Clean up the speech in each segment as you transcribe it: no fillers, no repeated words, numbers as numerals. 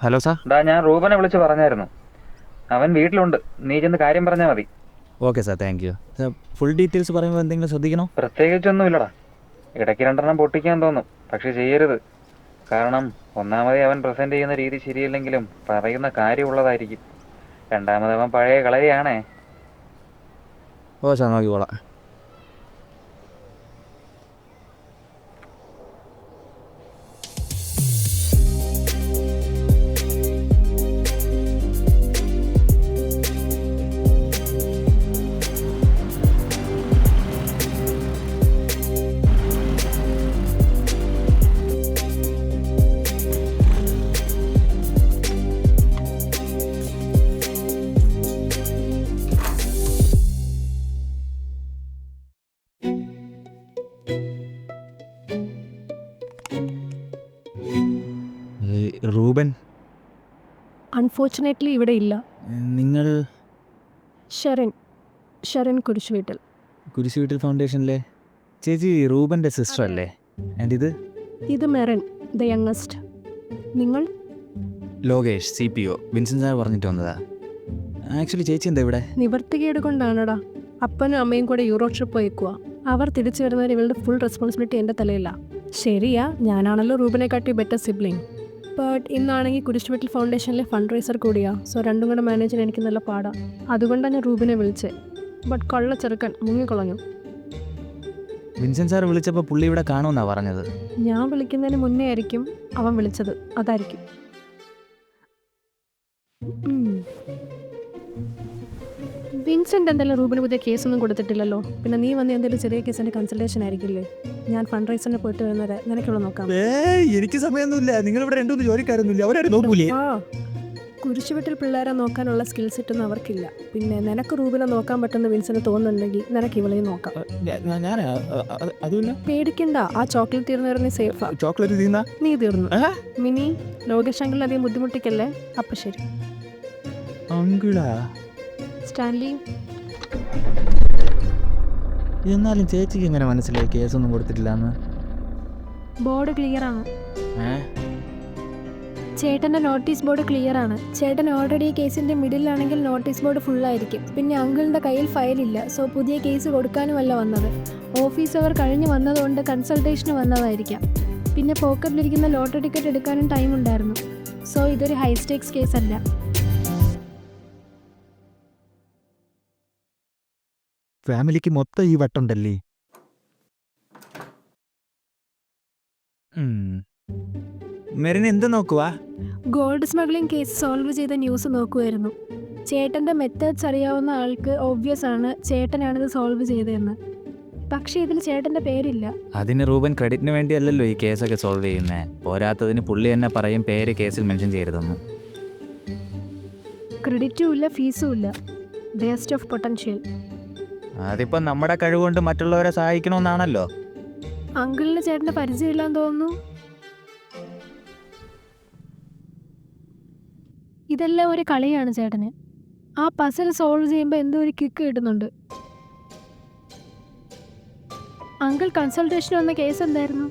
Hello sir. ഞാൻ റൂബനെ വിളിച്ച് പറഞ്ഞായിരുന്നു. അവൻ വീട്ടിലുണ്ട്. നീ ചെന്ന് കാര്യം പറഞ്ഞാൽ മതി. Okay sir, thank you sir. Full details പറയുമ്പോൾ എന്തെങ്കിലും ശ്രദ്ധിക്കണോ? പ്രത്യേകിച്ചൊന്നും ഇല്ലടാ. ഇടയ്ക്ക് രണ്ടെണ്ണം പൊട്ടിക്കാൻ തോന്നും, പക്ഷെ ചെയ്യരുത്. കാരണം ഒന്നാമതേ അവൻ പ്രസന്റ് ചെയ്യുന്ന രീതി ശരിയല്ലെങ്കിലും പറയുന്ന കാര്യമുള്ളതായിരിക്കും. രണ്ടാമത് അവൻ പഴയ കളരിയാണേ. ഓ സാർ, നോക്കിക്കോളാം. റൂബൻ അൺഫോർച്ചുനേറ്റ്ലി ഇവിടെ ഇല്ല. നിങ്ങൾ ഷെറിൻ കുരിശുവീട്ടിൽ. കുരിശുവീട്ടിൽ ഫൗണ്ടേഷനിലെ ചേച്ചി റൂബൻ്റെ സിസ്റ്റർ അല്ലേ? ആൻഡ് ഇത് മെറിൻ, ദ യങ്ങസ്റ്റ്. നിങ്ങൾ? ലോകേഷ്, CPO. വിൻസെൻ്റ് സാർ പറഞ്ഞിട്ട് വന്നതാ. ആക്ച്വലി ചേച്ചി എന്താ ഇവിടെ? നിവർത്തികേട് കൊണ്ടാണടാ. അപ്പനും അമ്മയും കൂടെ യൂറോ ട്രിപ്പ് പോയിക്കുക. അവർ തിരിച്ചു വരുന്നവരെ ഇവളുടെ ഫുൾ റെസ്പോൺസിബിലിറ്റി എൻ്റെ തലയില്ല. ശരിയാ, ഞാനാണല്ലോ റൂബനെ കാട്ടി ബെറ്റർ സിബ്ലിങ്. ബട്ട് ഇന്നാണെങ്കിൽ കുരിശുവീട്ടിൽ ഫൗണ്ടേഷനിലെ ഫണ്ട് റൈസർ കൂടിയാ. സോ രണ്ടും കൂടെ മാനേജ് ചെയ്യാൻ എനിക്ക് നല്ല പാടാ. അതുകൊണ്ടാണ് ഞാൻ റൂബിനെ വിളിച്ചത്. ബട്ട് കൊള്ള ചെറുക്കൻ മുങ്ങിക്കളഞ്ഞു. വിൻസെൻ്റ് സാർ വിളിച്ചപ്പോൾ പുള്ളി ഇവിടെ കാണുമെന്നാണ് പറഞ്ഞത്. ഞാൻ വിളിക്കുന്നതിന് മുന്നേ ആയിരിക്കും അവൻ വിളിച്ചത്. അതായിരിക്കും. വിൻസെൻ്റ് എന്തായാലും റൂബിന് പുതിയ കേസൊന്നും കൊടുത്തിട്ടില്ലല്ലോ. പിന്നെ നീ വന്ന് എന്തെങ്കിലും ചെറിയ കേസിൻ്റെ കൺസൾട്ടേഷൻ ആയിരിക്കില്ലേ? ഞാൻ ഫണ്ട് റൈസറിന് പോയിട്ട് വരുന്നവരെ നിനക്കുള്ള നോക്കാം. എനിക്ക് സമയമൊന്നുമില്ല. നിങ്ങൾ ഇവിടെ രണ്ടു ജോലിക്കാരൊന്നുമില്ല. അവരാരും നോക്കൂലേ? കുരിശുവീട്ടിൽ പിള്ളേരെ നോക്കാനുള്ള സ്കിൽസ് ഇട്ടൊന്നും അവർക്കില്ല. പിന്നെ നിനക്ക് റൂബിനെ നോക്കാൻ പറ്റുന്ന വിൻസെന്റ് തോന്നുന്നുണ്ടെങ്കിൽ നിനക്ക് ഇവളെയും നോക്കാം. പേടിക്കണ്ട, ആ ചോക്ലേറ്റ് തീർന്നവരെ നീ സേഫാ. ചോക്ലേറ്റ് നീ തീർന്നു. മിനി, ലോകേഷ് അങ്കിളിനെ അധികം ബുദ്ധിമുട്ടിക്കല്ലേ. അപ്പൊ ശരി. സ്റ്റാൻലി, എന്നാലും ചേച്ചിക്ക് എങ്ങനെ മനസ്സിലായി കേസൊന്നും കൊടുത്തിട്ടില്ലെന്ന്? ബോർഡ് ക്ലിയർ ആണ്. ചേട്ടൻ്റെ നോട്ടീസ് ബോർഡ് ക്ലിയർ ആണ്. ചേട്ടൻ ഓൾറെഡി കേസിൻ്റെ മിഡിലാണെങ്കിൽ നോട്ടീസ് ബോർഡ് ഫുള്ളായിരിക്കും. പിന്നെ അങ്കിളിൻ്റെ കയ്യിൽ ഫയലില്ല. സോ പുതിയ കേസ് കൊടുക്കാനുമല്ല വന്നത്. ഓഫീസ് അവർ കഴിഞ്ഞ് വന്നതുകൊണ്ട് കൺസൾട്ടേഷന് വന്നതായിരിക്കാം. പിന്നെ പോക്കറ്റിലിരിക്കുന്ന ലോട്ടറി ടിക്കറ്റ് എടുക്കാനും ടൈം ഉണ്ടായിരുന്നു. സോ ഇതൊരു ഹൈ സ്റ്റേക്സ് കേസല്ല. ഫാമിലിക്ക് മൊത്തം ഈ വട്ടുണ്ടല്ലേ. മെറിന് എന്ത് നോക്കുവാ? ഗോൾഡ് സ്മഗ്ലിംഗ് കേസ് സോൾവ് ചെയ്ത ന്യൂസ് നോക്കുമായിരുന്നു. ചേട്ടൻ്റെ മെത്തേഡ്സ് അറിയാവുന്ന ആൾക്ക് ഓബ്വിയസ് ആണ് ചേട്ടനാണിത് സോൾവ് ചെയ്തതെന്ന്. പക്ഷേ ഇതിൽ ചേട്ടൻ്റെ പേരില്ല. അതിന് റൂബൻ ക്രെഡിറ്റിന് വേണ്ടിയല്ലല്ലോ ഈ കേസൊക്കെ സോൾവ് ചെയ്യുന്നത്. പോരാത്തതിന് പുള്ളി തന്നെ പറയും പേര് കേസിൽ മെൻഷൻ ചെയ്തതെന്ന്. ക്രെഡിറ്റും ഇല്ല, ഫീസും ഇല്ല. Waste of potential. അതിപ്പോൾ നമ്മുടെ കഴിവുകൊണ്ട് മറ്റുള്ളവരെ സഹായിക്കണമെന്നാണല്ലോ. അങ്കിളിന് ചേട്ടൻ്റെ പരിചയമില്ലാന്ന് തോന്നുന്നു. ഇതെല്ലാം ഒരു കളിയാണ് ചേട്ടന്. ആ പസിൽ സോൾവ് ചെയ്യുമ്പോൾ എന്തോ ഒരു കിക്ക് കിട്ടുന്നുണ്ട്. അങ്കിൾ കൺസൾട്ടേഷൻ വന്ന കേസ് എന്തായിരുന്നു?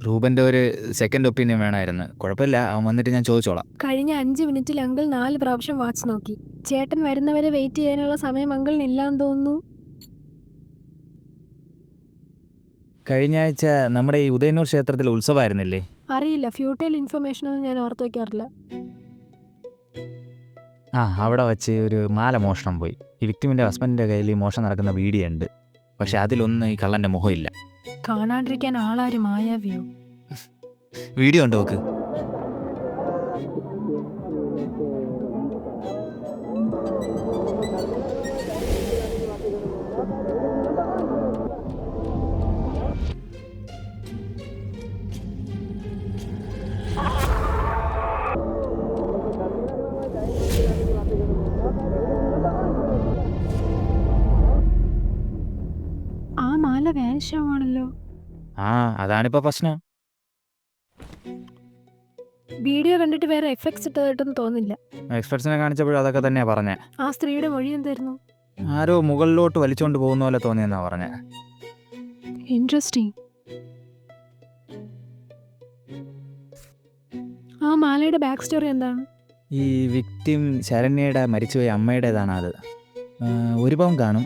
റൂബൻ്റെ ഒരു സെക്കൻഡ് ഒപ്പീനിയൻ വേണമായിരുന്നു. കുഴപ്പമില്ല, അവൻ വന്നിട്ട് ഞാൻ ചോദിച്ചോളാം. കഴിഞ്ഞ 5 മിനിറ്റിൽ അങ്കിൾ 4 പ്രാവശ്യം വാച്ച് നോക്കി. ചേട്ടൻ വരുന്നവരെ വെയിറ്റ് ചെയ്യാനുള്ള സമയം അങ്കിളിനില്ലാന്ന് തോന്നുന്നു. കഴിഞ്ഞ ആഴ്ച നമ്മുടെ ഈ ഉദയന്നൂർ ക്ഷേത്രത്തിൽ ഉത്സവമായിരുന്നില്ലേ? അറിയില്ല, ഫ്യൂട്ടൈൽ ഇൻഫർമേഷനൊന്നും ഞാൻ ഓർത്ത് വയ്ക്കാറില്ല. അവിടെ വച്ച് ഒരു മാല മോഷണം പോയി. ഈ വിക്ടിമിൻ്റെ ഹസ്ബൻഡിൻ്റെ കയ്യിൽ ഈ മോഷണം നടക്കുന്ന വീഡിയോ ഉണ്ട്. പക്ഷെ അതിലൊന്നും ഈ കള്ളൻ്റെ മുഖമില്ല. കാണാണ്ടിരിക്കാൻ ആളാരും മായാവിയോ? വീഡിയോ ഉണ്ടോ നോക്ക്. ആ മാല വാനിഷാണല്ലോ. അതാണിപ്പോൾ പ്രശ്നം. വീഡിയോ കണ്ടിട്ട് വേറെ എഫക്ട്സ് ഇട്ടതായിട്ടൊന്നും തോന്നില്ല. എക്സ്പെർട്സിനെ കാണിച്ചപ്പോഴും അതൊക്കെ തന്നെയാണ് പറഞ്ഞത്. ആ സ്ത്രീയുടെ മൊഴി എന്തായിരുന്നു? ആരോ മുകളിലോട്ട് വലിച്ചുകൊണ്ട് പോകുന്ന പോലെ തോന്നിയെന്നാണ് പറഞ്ഞത്. ഇൻട്രസ്റ്റിംഗ്. ആ മാലയുടെ ബാക്ക് സ്റ്റോറി എന്താണ്? ഈ വിക്ടിം ശരണ്യയുടെ മരിച്ചുപോയ അമ്മയുടേതാണ് അത്. ഒരു പവൻ കാണും.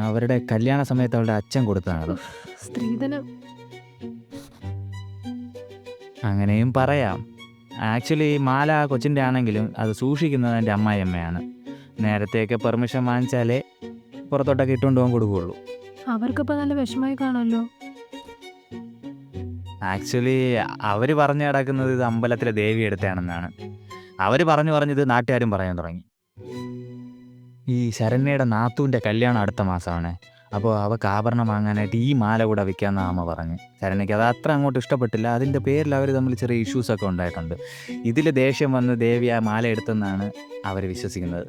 അവരുടെ കല്യാണ സമയത്ത് അവളുടെ അച്ഛൻ കൊടുത്തതാണത്. സ്ത്രീധനം. അങ്ങനെയും പറയാം. ആക്ച്വലി മാല കൊച്ചിൻ്റെ ആണെങ്കിലും അത് സൂക്ഷിക്കുന്നത് എൻ്റെ അമ്മായിയമ്മയാണ്. നേരത്തെയൊക്കെ പെർമിഷൻ വാങ്ങിച്ചാലേ പുറത്തോട്ടൊക്കെ ഇട്ടുകൊണ്ട് പോകാൻ കൊടുക്കുകയുള്ളൂ. അവർക്കിപ്പോൾ നല്ല വിഷമായി കാണുമല്ലോ. ആക്ച്വലി അവർ പറഞ്ഞു കിടക്കുന്നത് ഇത് അമ്പലത്തിലെ ദേവി എടുത്തതാണെന്നാണ്. അവർ പറഞ്ഞത് നാട്ടുകാരും പറയാൻ തുടങ്ങി. ഈ ശരണ്യയുടെ നാത്തൂൻ്റെ കല്യാണം അടുത്ത മാസമാണ്. അപ്പോൾ അവൾക്ക് ആഭരണം വാങ്ങാനായിട്ട് ഈ മാല കൂടെ വിൽക്കാമെന്ന് അമ്മ പറഞ്ഞു. ശരണ്യയ്ക്ക് അത് അത്ര അങ്ങോട്ട് ഇഷ്ടപ്പെട്ടില്ല. അതിൻ്റെ പേരിൽ അവർ തമ്മിൽ ചെറിയ ഇഷ്യൂസൊക്കെ ഉണ്ടായിട്ടുണ്ട്. ഇതിൽ ദേഷ്യം വന്ന് ദേവി ആ മാല എടുത്തെന്നാണ് അവർ വിശ്വസിക്കുന്നത്.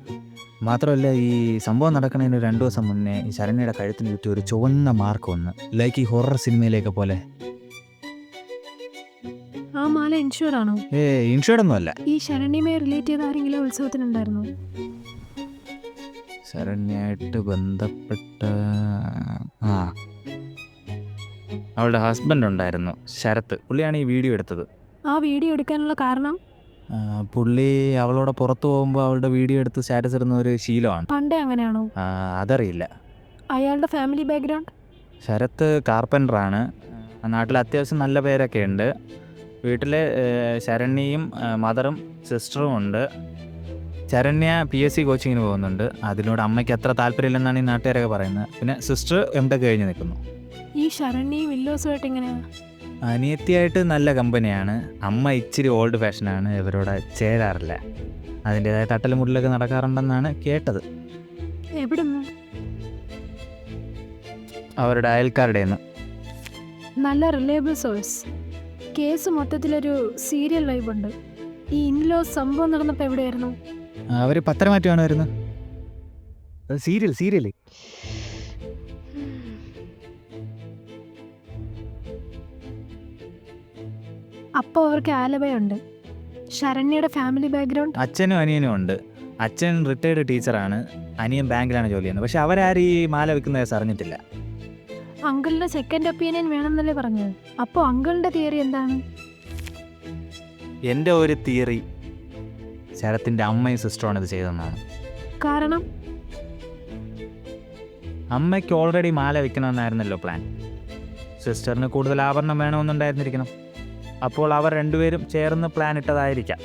മാത്രമല്ല ഈ സംഭവം നടക്കുന്നതിന് 2 ദിവസം മുന്നേ ഈ ശരണ്യയുടെ കഴുത്തിന് ചുറ്റും ഒരു ചുവന്ന മാർക്ക് വന്ന്, ലൈക്ക് ഈ ഹൊറർ സിനിമയിലേക്ക് പോലെ. ആ മാല ഇൻഷുർഡ് ആണോ? ഇൻഷുർഡ് ഒന്നും അല്ല. ഈ ശരണ്യമയെ റിലേറ്റ് ചെയ്ത ആരെങ്കിലും ഉത്സവത്തിനുണ്ടായിരുന്നു? ശരണ്യായിട്ട് ബന്ധപ്പെട്ട അവളുടെ ഹസ്ബൻഡ് ഉണ്ടായിരുന്നു, ശരത്ത്. പുള്ളിയാണ് ഈ വീഡിയോ എടുത്തത്. ആ വീഡിയോ എടുക്കാനുള്ള കാരണം? പുള്ളി അവളോട് പുറത്തു പോകുമ്പോൾ അവളുടെ വീഡിയോ എടുത്ത് സ്റ്റാറ്റസ് ഇടുന്ന ഒരു ശീലമാണ്. പണ്ടേ അങ്ങനെയാണോ? അതറിയില്ല. അയാളുടെ ഫാമിലി ബാക്ക്ഗ്രൗണ്ട്? ശരത്ത് കാർപ്പൻ്ററാണ്. നാട്ടിൽ അത്യാവശ്യം നല്ല പേരൊക്കെ ഉണ്ട്. വീട്ടിൽ ശരണ്യയും മദറും സിസ്റ്ററും ഉണ്ട്. ശരണ്യ PSC കോച്ചിങ്ങിന് പോകുന്നുണ്ട്. അതിനോട് അമ്മയ്ക്ക് അത്ര താല്പര്യമില്ലെന്നാണ് ഈ നാട്ടുകാരൊക്കെ പറയുന്നത്. പിന്നെ സിസ്റ്റർ M.Tech കഴിഞ്ഞ് നിൽക്കുന്നു. ഈ ശരണ്യയും വില്ലോസുമായിട്ട് എങ്ങനെയാണ്? അനിയത്തിയായിട്ട് നല്ല കമ്പനിയാണ്. അമ്മ ഇച്ചിരി ഓൾഡ് ഫാഷനാണ്, ഇവരോട് ചേരാറില്ല. അതിൻ്റേതായ തട്ടലും മുട്ടിലൊക്കെ നടക്കാറുണ്ടെന്നാണ് കേട്ടത്. എവിടുന്ന്? അവരുടെ അയൽക്കാരുടെ നിന്ന്. നല്ല റിലയബിൾ സോഴ്സ്. കേസ് മൊത്തത്തിലൊരു സീരിയൽ വൈബ് ഉണ്ട്. ഈ ഇൻലോസ് സംഭവം നടന്നപ്പോൾ എവിടെയായിരുന്നു? അവർ പത്രമാറ്റമാണ് വരുന്നത്. സീരിയൽ അപ്പോൾ അവർക്ക് ആലബയ ഉണ്ട്. ശരണ്യയുടെ ഫാമിലി ബാക്ക്ഗ്രൗണ്ട്? അച്ഛനും അനിയനും ഉണ്ട്. അച്ഛൻ റിട്ടയർഡ് ടീച്ചറാണ്, അനിയൻ ബാങ്കിലാണ് ജോലി ചെയ്യുന്നത്. പക്ഷെ അവരാരും ഈ മാല വിൽക്കുന്ന കേസ് അറിഞ്ഞിട്ടില്ല. അങ്കിളിന്റെ സെക്കൻഡ് ഒപ്പീനിയൻ വേണമെന്നല്ലേ പറഞ്ഞത്? അപ്പോൾ അങ്കിളിന്റെ തിയറി എന്താണ്? എൻ്റെ ഒരു തിയറി ശരത്തിൻ്റെ അമ്മയും സിസ്റ്ററുമാണ് ഇത് ചെയ്തതെന്നാണ്. കാരണം? അമ്മയ്ക്ക് ഓൾറെഡി മാല വിൽക്കണമെന്നായിരുന്നല്ലോ പ്ലാൻ. സിസ്റ്ററിന് കൂടുതൽ ആഭരണം വേണമെന്നുണ്ടായിരുന്നിരിക്കണം. അപ്പോൾ അവർ രണ്ടുപേരും ചേർന്ന് പ്ലാൻ ഇട്ടതായിരിക്കാം.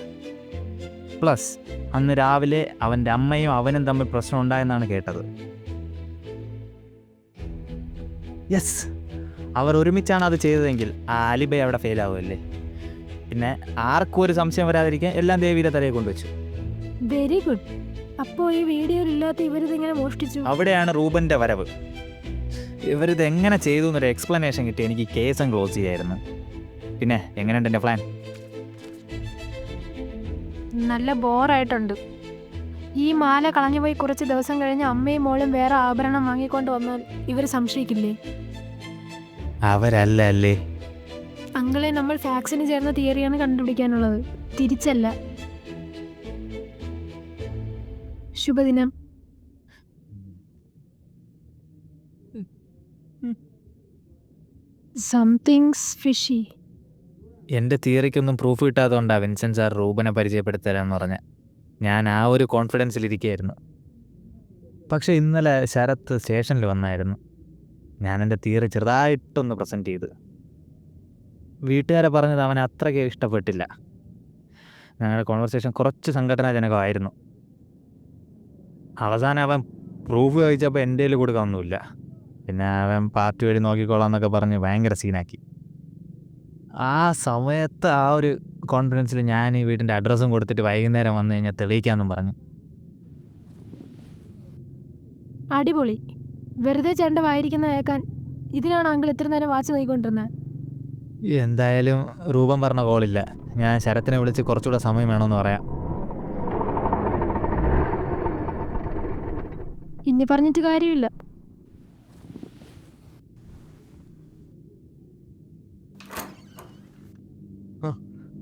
പ്ലസ് അന്ന് രാവിലെ അവൻ്റെ അമ്മയും അവനും തമ്മിൽ പ്രശ്നം ഉണ്ടായെന്നാണ് കേട്ടത്. യെസ്, അവർ ഒരുമിച്ചാണ് അത് ചെയ്തതെങ്കിൽ ആ ആലിബൈ അവിടെ ഫെയിൽ ആവുമല്ലേ. പിന്നെ ആർക്കും ഒരു സംശയം വരാതിരിക്കാൻ എല്ലാം ദേവിയുടെ തലയെ കൊണ്ടുവച്ചു. Very good. അപ്പോൾ ഈ വീഡിയോയിലില്ലാത്ത ഇവരിതിങ്ങനെ മോഷ്ടിച്ചു? അവിടെയാണ് റൂബൻ്റെ വരവ്. ഇവരിത് എങ്ങനെ ചെയ്തു എന്നൊരു എക്സ്പ്ലനേഷൻ കിട്ടി എനിക്ക് കേസും ക്ലോസ് ചെയ്യായിരുന്നു. പിന്നെ എങ്ങനെയുണ്ട് എൻ്റെ പ്ലാൻ? നല്ല ബോറായിട്ടുണ്ട്. ഈ മാല കളഞ്ഞുപോയി കുറച്ച് ദിവസം കഴിഞ്ഞ് അമ്മയും മോളും വേറെ ആഭരണം വാങ്ങിക്കൊണ്ട് വന്നാൽ ഇവർ സംശയിക്കില്ലേ? അവരല്ല അല്ലേ. അങ്കിളെ, നമ്മൾ ഫാക്സിന് ചേർന്ന തിയറിയാണ് കണ്ടുപിടിക്കാനുള്ളത്, തിരിച്ചല്ല. ശുഭദിനം. Somethings fishy. എൻ്റെ തിയറിക്കൊന്നും പ്രൂഫ് കിട്ടാത്തതുകൊണ്ടാണ് വിൻസെൻ്റ് സാർ റൂബനെ പരിചയപ്പെടുത്തരാന്ന് പറഞ്ഞ. ഞാൻ ആ ഒരു കോൺഫിഡൻസിലിരിക്കുകയായിരുന്നു. പക്ഷേ ഇന്നലെ ശരത്ത് സ്റ്റേഷനിൽ വന്നായിരുന്നു. ഞാൻ എൻ്റെ തിയറി ചെറുതായിട്ടൊന്ന് പ്രസൻറ്റ് ചെയ്ത്. വീട്ടുകാരെ പറഞ്ഞത് അവനെ അത്രയ്ക്ക് ഇഷ്ടപ്പെട്ടില്ല. ഞങ്ങളുടെ കോൺവെർസേഷൻ കുറച്ച് സംഘടനാജനകമായിരുന്നു. അവസാനം അവൻ പ്രൂഫ് ചോദിച്ചപ്പോൾ എൻ്റെ കയ്യിൽ കൊടുക്കാനൊന്നുമില്ല. പിന്നെ അവൻ പാർട്ടി വഴി നോക്കിക്കോളാം എന്നൊക്കെ പറഞ്ഞ് ഭയങ്കര സീനാക്കി. ആ സമയത്ത് ആ ഒരു കോൺഫിഡൻസിൽ ഞാൻ ഈ വീടിൻ്റെ അഡ്രസ്സും കൊടുത്തിട്ട് വൈകുന്നേരം വന്നു കഴിഞ്ഞാൽ തെളിയിക്കാമെന്നും പറഞ്ഞു. അടിപൊളി. വെറുതെ ചേട്ടൻ്റെ വായിരിക്കുന്ന കേൾക്കാൻ ഇതിനാണ് അങ്കിൾ ഇത്ര നേരം വാച്ച് നോക്കിക്കൊണ്ടിരുന്നത്. എന്തായാലും രൂപം പറഞ്ഞ കോളില്ല. ഞാൻ ശരത്തിനെ വിളിച്ച് കുറച്ചുകൂടെ സമയം വേണമെന്ന് പറയാം. ഇനി പറഞ്ഞിട്ട് കാര്യമില്ല.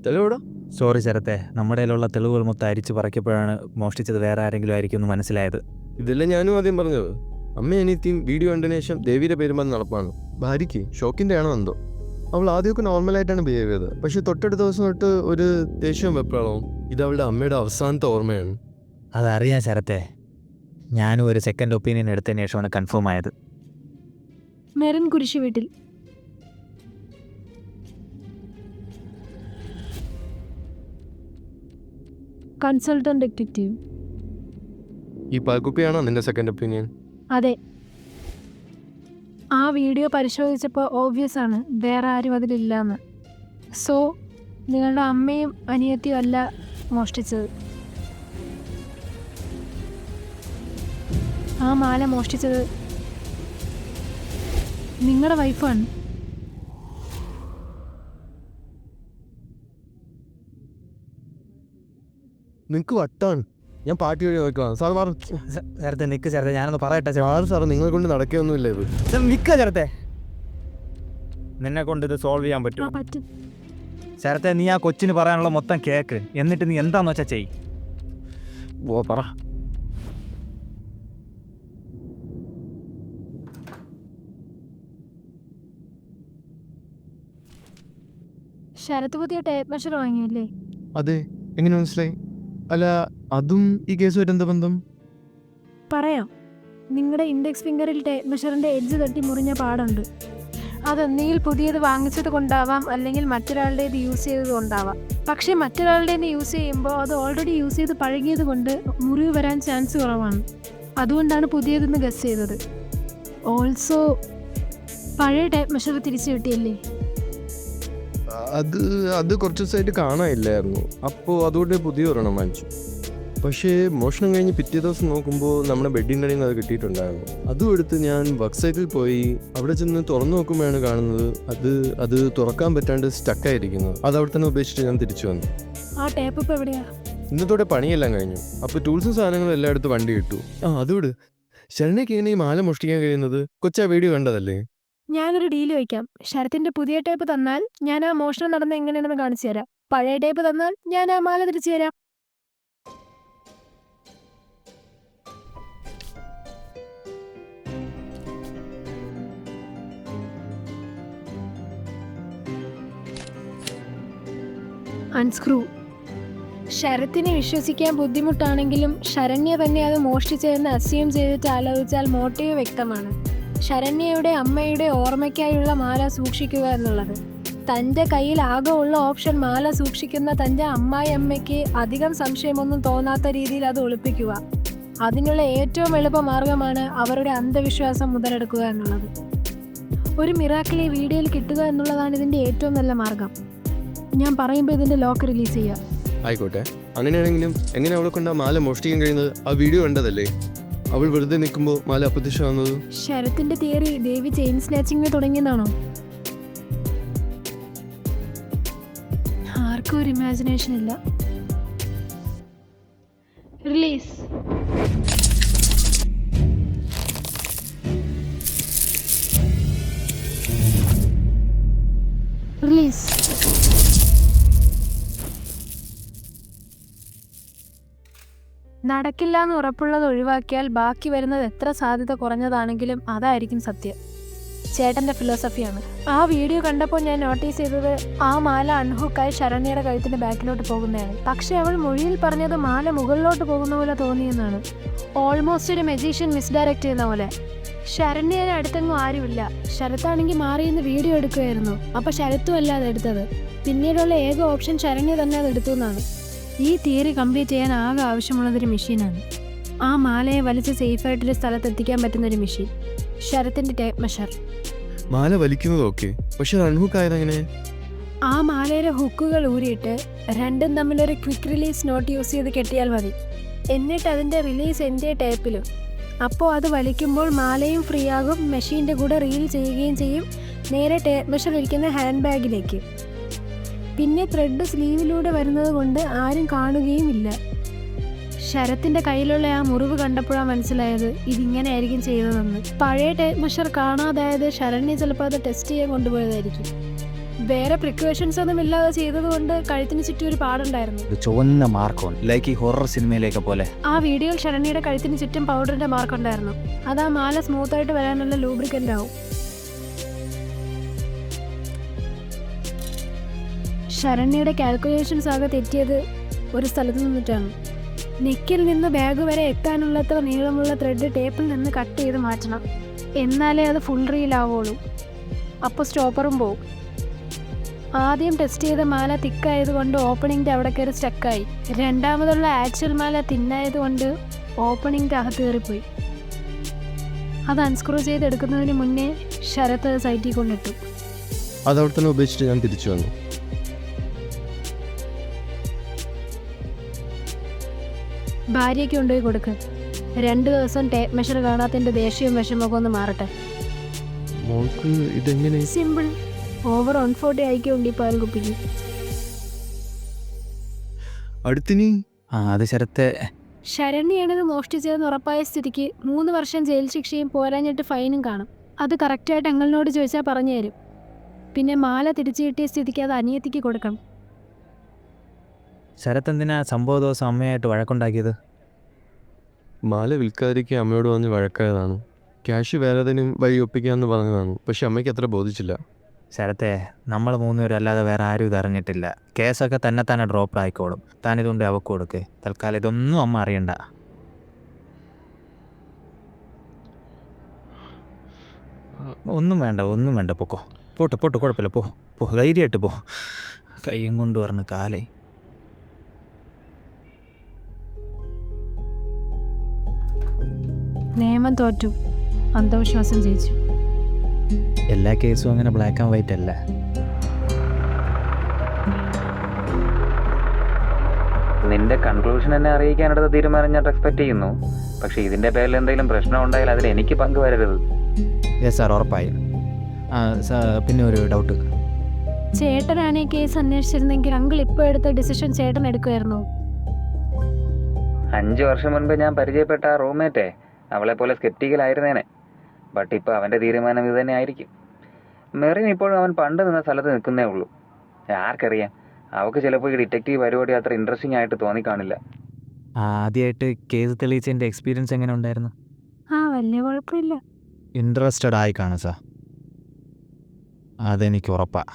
തെളിവിടോ? സോറി ശരത്തെ, നമ്മുടെ കയ്യിലുള്ള തെളിവുകൾ മൊത്തം അരിച്ചു പറയ്ക്കപ്പോഴാണ് മോഷ്ടിച്ചത് വേറെ ആരെങ്കിലും ആയിരിക്കും എന്ന് മനസ്സിലായത്. ഇതല്ല ഞാനും ആദ്യം പറഞ്ഞത്. അമ്മ അനിയത്തിയും വീഡിയോ കണ്ടതിന് ശേഷം ദേവിയുടെ പെരുമാറി നടപ്പാണ്. ഭാര്യയ്ക്ക് ഷോക്കിൻ്റെ ആണോ എന്തോ. അവൾ ആദ്യമൊക്കെ നോർമലായിട്ടാണ് ബിഹേവ് ചെയ്തത്. പക്ഷെ തൊട്ടടുത്ത ദിവസം തൊട്ട് ഒരു ദേഷ്യം വെപ്രാളവും. ഇത് അവളുടെ അമ്മയുടെ അവസാനത്തെ ഓർമ്മയാണ്. അതറിയാം ശരത്തെ. ഞാനും ഒരു സെക്കൻഡ് ഒപ്പീനിയൻ എടുത്തതിന് ശേഷമാണ് കൺഫേം ആയത്. മെറിൻ കുരിശ് വീട്ടിൽ. Consultant detective. ഈ പാൽക്കുപ്പിയാണോ നിന്റെ സെക്കൻഡ് ഒപ്പീനിയൻ? അതെ. ആ വീഡിയോ പരിശോധിച്ചപ്പോൾ ഓബ്വിയസ് ആണ് വേറെ ആരും അതിലില്ലാന്ന്. സോ നിങ്ങളുടെ അമ്മയും അനിയത്തിയും അല്ല മോഷ്ടിച്ചത്. ആ മാല മോഷ്ടിച്ചത് നിങ്ങളുടെ വൈഫാണ്. നിനക്ക് വട്ടാണ്. ഞാൻ പാർട്ടി വഴി നോക്കാം. സാർ മാറും. ശരത്തെ നിക്ക് ശരത്തെ, ഞാനൊന്ന് പറയട്ടെ. സാർ നിങ്ങളെ കൊണ്ട് നടക്കുകയൊന്നുമില്ല ഇത്. നിക്ക ശരത്തെ, നിന്നെ കൊണ്ട് ഇത് സോൾവ് ചെയ്യാൻ പറ്റും. പറ്റും. ശരത്തെ, നീ ആ കൊച്ചിന് പറയാനുള്ള മൊത്തം കേക്ക്, എന്നിട്ട് നീ എന്താന്ന് വെച്ചാ ചെയ്. ഓ പറ. ശരത്ത് പുതിയ ടേപ്പ് മെഷർ വാങ്ങിയല്ലേ? അതെ. എങ്ങനെ മനസ്സിലായി? അല്ല, അതും ഈ കേസുമായിട്ട് എന്താ ബന്ധം? പറയാം. നിങ്ങളുടെ ഇൻഡെക്സ് ഫിംഗറിൽ ടേപ്പ് മെഷറിൻ്റെ എഡ്ജ് തട്ടി മുറിഞ്ഞ പാടുണ്ട്. അതൊന്നുകിൽ പുതിയത് വാങ്ങിച്ചത് കൊണ്ടാവാം, അല്ലെങ്കിൽ മറ്റൊരാളുടേത് യൂസ് ചെയ്തത് കൊണ്ടാവാം. പക്ഷേ മറ്റൊരാളുടേത് യൂസ് ചെയ്യുമ്പോൾ അത് ഓൾറെഡി യൂസ് ചെയ്ത് പഴകിയത് കൊണ്ട് മുറിവ് വരാൻ ചാൻസ് കുറവാണ്. അതുകൊണ്ടാണ് പുതിയതെന്ന് ഗസ് ചെയ്തത്. ഓൾസോ പഴയ ടേപ്പ് മെഷർ തിരിച്ചു കിട്ടിയല്ലേ? അത് കുറച്ച് ദിവസമായിട്ട് കാണാനില്ലായിരുന്നു. അപ്പോൾ അതുകൊണ്ട് പുതിയ ഒരെണ്ണം വാങ്ങിച്ചു. പക്ഷേ മോഷണം കഴിഞ്ഞ് പിറ്റേ ദിവസം നോക്കുമ്പോൾ നമ്മുടെ ബെഡിൻ്റെ അടിയിൽ നിന്ന് അത് കിട്ടിയിട്ടുണ്ടായിരുന്നു. അതും എടുത്ത് ഞാൻ വർക്ക് സൈറ്റിൽ പോയി അവിടെ ചെന്ന് തുറന്നു നോക്കുമ്പോഴാണ് കാണുന്നത് അത് തുറക്കാൻ പറ്റാണ്ട് സ്റ്റക്കായിരിക്കുന്നത്. അത് അവിടെ തന്നെ ഉപേക്ഷിച്ച് ഞാൻ തിരിച്ചു വന്നു. ആ ടേപ്പ് ഇപ്പോൾ എവിടെയാ? ഇന്നത്തോടെ പണിയെല്ലാം കഴിഞ്ഞു. അപ്പോൾ ടൂൾസും സാധനങ്ങളും എല്ലായിടത്തും വണ്ടി കിട്ടു. അതുകൊണ്ട് ശരണയ്ക്ക് എങ്ങനെ ഈ മാല മോഷ്ടിക്കാൻ കഴിയുന്നത്? കൊച്ചാ വീഡിയോ കണ്ടതല്ലേ? ഞാനൊരു ഡീല് വയ്ക്കാം. ശരത്തിൻ്റെ പുതിയ ടേപ്പ് തന്നാൽ ഞാൻ ആ മോഷണം നടന്ന എങ്ങനെയാണെന്ന് കാണിച്ചു തരാം. പഴയ ടേപ്പ് തന്നാൽ ഞാൻ ആ മാല തിരിച്ചു തരാം. അൺസ്ക്രൂ. ശരത്തിനെ വിശ്വസിക്കാൻ ബുദ്ധിമുട്ടാണെങ്കിലും ശരണ്യ തന്നെ അത് മോഷ്ടിച്ചതെന്ന് അസ്യൂം ചെയ്തിട്ട് ആലോചിച്ചാൽ മോട്ടീവ് വ്യക്തമാണ്. ശരണ്യയുടെ അമ്മയുടെ ഓർമ്മയ്ക്കായുള്ള മാല സൂക്ഷിക്കുക എന്നുള്ളത്. തൻ്റെ കയ്യിൽ ആകെ ഉള്ള ഓപ്ഷൻ മാല സൂക്ഷിക്കുന്ന തൻ്റെ അമ്മായിയമ്മയ്ക്ക് അധികം സംശയമൊന്നും തോന്നാത്ത രീതിയിൽ അത് ഒളിപ്പിക്കുക. അതിനുള്ള ഏറ്റവും എളുപ്പ മാർഗമാണ് അവരുടെ അന്ധവിശ്വാസം മുതലെടുക്കുക എന്നുള്ളത്. ഒരു മിറാക്കിൾ ഈ വീഡിയോയിൽ കിട്ടുക എന്നുള്ളതാണ് ഇതിൻ്റെ ഏറ്റവും നല്ല മാർഗം. ഞാൻ പറയുമ്പോൾ ഇതിൻ്റെ ലോക്ക് റിലീസ് ചെയ്യാം. ആയിക്കോട്ടെ. അങ്ങനെയാണെങ്കിലും എങ്ങനെ അവളെ കൊണ്ട് ആ മാല മോഷ്ടിക്കാൻ കഴിയുന്നത്? ആ വീഡിയോ കണ്ടതല്ലേ? അവൾ വെറുതെ നിൽക്കുമ്പോൾ മാല അപ്രത്യക്ഷമാകുന്നത്. ശരത്തിന്റെ തിയറി ദേവി ചെയിൻ സ്നാച്ചിങ്ങിന് തുടങ്ങിയതാണോ? ആർക്കും ഒരു ഇമാജിനേഷൻ ഇല്ല. റിലീസ്. റിലീസ്. നടക്കില്ല എന്ന് ഉറപ്പുള്ളത് ഒഴിവാക്കിയാൽ ബാക്കി വരുന്നത് എത്ര സാധ്യത കുറഞ്ഞതാണെങ്കിലും അതായിരിക്കും സത്യം. ചേട്ടൻ്റെ ഫിലോസഫിയാണ്. ആ വീഡിയോ കണ്ടപ്പോൾ ഞാൻ നോട്ടീസ് ചെയ്തത് ആ മാല അൺഹുക്കായി ശരണ്യയുടെ കഴുത്തിൻ്റെ ബാക്കിലോട്ട് പോകുന്നതാണ്. പക്ഷെ അവൾ മൊഴിയിൽ പറഞ്ഞത് മാല മുകളിലോട്ട് പോകുന്ന പോലെ തോന്നിയെന്നാണ്. ഓൾമോസ്റ്റ് ഒരു മെജീഷ്യൻ മിസ്ഡയറക്റ്റ് ചെയ്യുന്ന പോലെ. ശരണ്യയുടെ അടുത്തെങ്ങും ആരുമില്ല. ശരത്താണെങ്കിൽ മാറിയെന്ന് വീഡിയോ എടുക്കുമായിരുന്നു. അപ്പോൾ ശരത്തും അല്ല അത് എടുത്തത്. പിന്നീടുള്ള ഏക ഓപ്ഷൻ ശരണ്യ തന്നെ അത് എടുത്തു എന്നാണ്. ഈ തിയറി കംപ്ലീറ്റ് ചെയ്യാൻ ആകെ ആവശ്യമുള്ളതൊരു മെഷീനാണ്. ആ മാലയെ വലിച്ച് സേഫായിട്ടൊരു സ്ഥലത്തെത്തിക്കാൻ പറ്റുന്നൊരു മെഷീൻ. ശരത്തിൻ്റെ ടേപ്പ് മെഷർ. മാല വലിക്കുന്നത് ഓക്കെ, പക്ഷെ അൺഹുക്കായതെങ്ങനെ? ആ മാലയുടെ ഹുക്കുകൾ ഊരിയിട്ട് രണ്ടും തമ്മിലൊരു ക്വിക്ക് റിലീസ് നോട്ട് യൂസ് ചെയ്ത് കെട്ടിയാൽ മതി. എന്നിട്ട് അതിൻ്റെ റിലീസ് എൻ്റെ ടേപ്പിലും. അപ്പോൾ അത് വലിക്കുമ്പോൾ മാലയും ഫ്രീ ആകും. മെഷീൻ്റെ കൂടെ റീൽ ചെയ്യുകയും ചെയ്യും. നേരെ ടേപ്പ് മെഷർ ഇരിക്കുന്ന ഹാൻഡ് ബാഗിലേക്ക്. പിന്നെ ത്രെഡ് സ്ലീവിലൂടെ വരുന്നത് കൊണ്ട് ആരും കാണുകയും ഇല്ല. ശരത്തിൻ്റെ കയ്യിലുള്ള ആ മുറിവ് കണ്ടപ്പോഴാണ് മനസ്സിലായത് ഇതിങ്ങനെ ആയിരിക്കും ചെയ്തതെന്ന്. പഴയ ടേപ്പ് മെഷർ കാണാതായത് ശരണ്യ ചിലപ്പോൾ അത് ടെസ്റ്റ് ചെയ്യാൻ കൊണ്ടുപോയതായിരിക്കും. വേറെ പ്രിക്കോഷൻസ് ഒന്നും ഇല്ലാതെ ചെയ്തതുകൊണ്ട് കഴുത്തിന് ചുറ്റും ഒരു പാടുണ്ടായിരുന്നു. ചുവന്ന മാർക്കോ, ലൈക്ക് ഈ ഹൊറർ സിനിമയിലേക്ക് പോലെ. ആ വീഡിയോയിൽ ശരണ്യയുടെ കഴുത്തിന് ചുറ്റും പൗഡറിന്റെ മാർക്ക് ഉണ്ടായിരുന്നു. അത് ആ മാല സ്മൂത്തായിട്ട് വരാനുള്ള ലൂബ്രിക്കൻ്റ് ആവും. ശരണ്യയുടെ കാൽക്കുലേഷൻസ് ആകെ തെറ്റിയത് ഒരു സ്ഥലത്ത് നിന്നിട്ടാണ്. നെക്കിൽ നിന്ന് ബാഗ് വരെ എത്താനുള്ളത്ര നീളമുള്ള ത്രെഡ് ടേപ്പിൽ നിന്ന് കട്ട് ചെയ്ത് മാറ്റണം. എന്നാലേ അത് ഫുൾ റീലാവുള്ളൂ. അപ്പോൾ സ്റ്റോപ്പറും പോവും. ആദ്യം ടെസ്റ്റ് ചെയ്ത മാല തിക്കായതുകൊണ്ട് ഓപ്പണിങ്ങിൻ്റെ അവിടെ കയറി സ്റ്റക്കായി. രണ്ടാമതുള്ള ആക്ച്വൽ മാല തിന്നായതുകൊണ്ട് ഓപ്പണിങ്ങിൻ്റെ അകത്ത് കയറിപ്പോയി. അത് അൺസ്ക്രൂ ചെയ്തെടുക്കുന്നതിന് മുന്നേ ശരത്ത് സൈറ്റിൽ കൊണ്ടിട്ടു. അതവിടെ തന്നെ ഉപേക്ഷിച്ച് ഞാൻ തിരിച്ചു വന്നു. ഭാര്യയ്ക്ക് കൊണ്ടുപോയി കൊടുക്ക്. 2 ദിവസം ടേപ്പ് മെഷർ കാണാത്തതിൻ്റെ ദേഷ്യവും വിഷമമൊക്കെ ഒന്ന് മാറട്ടെ. മോൾക്ക് ഇതെങ്ങനെ? സിമ്പിൾ. ഓവർ 140 ആയിക്കോണ്ടി പാൽ കുപ്പിക്ക്. അടുത്തിനി അത് ശരത്തെ. ശരണ്യാണിത് മോഷ്ടിച്ചതെന്ന് ഉറപ്പായ സ്ഥിതിക്ക് 3 വർഷം ജയിൽ ശിക്ഷയും പോരാഞ്ഞിട്ട് ഫൈനും കാണും. അത് കറക്റ്റായിട്ട് അങ്ങളിനോട് ചോദിച്ചാൽ പറഞ്ഞു തരും. പിന്നെ മാല തിരിച്ചു കിട്ടിയ സ്ഥിതിക്ക് അത് അനിയത്തിക്ക് കൊടുക്കണം. ശരത്ത് എന്തിനാ സംഭവ ദിവസം അമ്മയായിട്ട് വഴക്കുണ്ടാക്കിയത്? മാല വിൽക്കാതിരിക്കുക അമ്മയോട് പറഞ്ഞ് വഴക്കായതാണ്. ക്യാഷ് വേറെ ഏതെങ്കിലും വഴി ഒപ്പിക്കാമെന്ന് പറഞ്ഞതാണ്. പക്ഷെ അമ്മയ്ക്ക് അത്ര ബോധിച്ചില്ല. ശരത്തെ, നമ്മൾ 3 പേരും അല്ലാതെ വേറെ ആരും ഇതറിഞ്ഞിട്ടില്ല. കേസൊക്കെ തന്നെ ഡ്രോപ്പ് ആയിക്കോളും. താനിതുകൊണ്ട് അവക്ക് കൊടുക്ക്. തൽക്കാലം ഇതൊന്നും അമ്മ അറിയണ്ട. ഒന്നും വേണ്ട പൊക്കോ. പോട്ട് കുഴപ്പമില്ല. പോ ധൈര്യമായിട്ട് പോ. കൈയും കൊണ്ട് പറഞ്ഞ് കാലേ. നിയമം തോറ്റു, അന്ധവിശ്വാസം ജയിച്ചു. എല്ലാ കേസും അങ്ങനെ ബ്ലാക്ക് ആൻഡ് വൈറ്റ് അല്ല. നിന്റെ കൺക്ലൂഷൻ എന്നെ അറിയിക്കാനെടുത്ത തീരുമാനം ഞാൻ റെസ്പെക്ട് ചെയ്യുന്നു. പക്ഷെ ഇതിന്റെ പേരിൽ എന്തെങ്കിലും പ്രശ്നം ഉണ്ടായാൽ അതിൽ എനിക്ക് പങ്ക് വരരുത്. യെസ് സാർ, ഉറപ്പായും. പിന്നെ ഒരു ഡൗട്ട്. ചേട്ടനാണ് ഈ കേസ് അന്വേഷിച്ചിരുന്നെങ്കിൽ അങ്കിൾ ഇപ്പോൾ എടുത്ത ഡിസിഷൻ ചേട്ടൻ എടുക്കുമായിരുന്നു. 5 വർഷം മുൻപ് ഞാൻ പരിചയപ്പെട്ട ആ റൂംമേറ്റേ അവളെ പോലെ സ്കെപ്റ്റിക്കലായിരുന്നേനെ. ബട്ട് ഇപ്പോൾ അവൻ്റെ തീരുമാനം ഇത് തന്നെ ആയിരിക്കും. മെറിൻ ഇപ്പോഴും അവൻ പണ്ട് നിന്ന സ്ഥലത്ത് നിൽക്കുന്നേ ഉള്ളൂ. ആർക്കറിയാം, അവൾക്ക് ചിലപ്പോൾ ഈ ഡിറ്റക്റ്റീവ് പരിപാടി അത്ര ഇൻട്രസ്റ്റിംഗ് ആയിട്ട് തോന്നിക്കാണില്ല. ആദ്യമായിട്ട് കേസ് തെളിയിച്ചതിൻ്റെ എക്സ്പീരിയൻസ് എങ്ങനെ ഉണ്ടായിരുന്നു? വലിയ കുഴപ്പമില്ല. ഇൻട്രസ്റ്റഡ് ആയി കാണും സാർ, അതെനിക്ക് ഉറപ്പാണ്.